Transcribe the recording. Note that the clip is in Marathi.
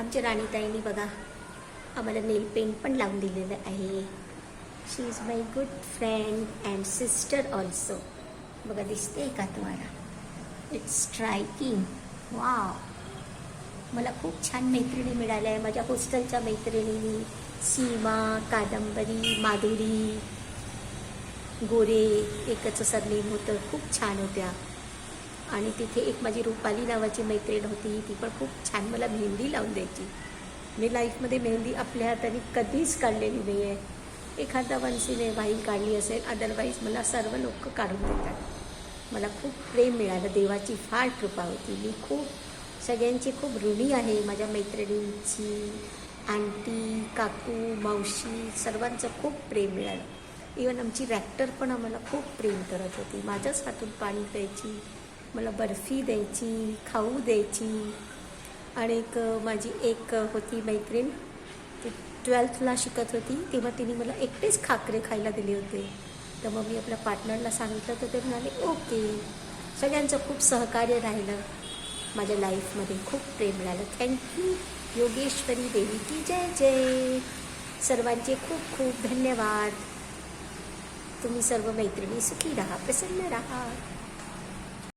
आमच्या राणीताईंनी बघा आम्हाला नेल पेंट पण लावून दिलेलं आहे. She is my good friend and sister also. बघा दिसते का तुम्हाला? It's striking. वाव, मला खूप छान मैत्रिणी मिळाल्या आहे. माझ्या हॉस्टेलच्या मैत्रिणी सीमा, कादंबरी, माधुरी, गोरे एकच सरनेम होतं, खूप छान होत्या. आणि तिथे एक माझी रुपाली नावाची मैत्रीण होती, ती पण खूप छान मला मेहंदी लावून द्यायची. मी लाईफमध्ये मेहंदी आपल्या हाताने कधीच काढलेली नाही आहे. एखादा वन्सीने वाईल काढली असेल, अदरवाईज मला सर्व लोक काढून देतात. मला खूप प्रेम मिळालं, देवाची फार कृपा होती. मी खूप सगळ्यांची खूप ऋणी आहे. माझ्या मैत्रिणींची, आंटी, काकू, मावशी सर्वांचं खूप प्रेम मिळालं. इवन आमची रॅक्टर पण आम्हाला खूप प्रेम करत होती. माझ्याच हातून पाणी प्यायची, मला बर्फी द्यायची, खाऊ द्यायची. आणि माझी एक होती मैत्रीण, ती 12th शिकत होती, तेव्हा तिने मला एकटेच खाकरे खायला दिले होते. तर मग मी आपल्या पार्टनरला सांगितलं तर ते म्हणाले ओके. सगळ्यांचं खूप सहकार्य राहिलं. माझ्या लाईफमध्ये खूप प्रेम मिळालं. थँक्यू योगेश्वरी देवी की जय जय. सर्वांचे खूप खूप धन्यवाद. तुम्ही सर्व मैत्रिणी सुखी राहा, प्रसन्न राहा.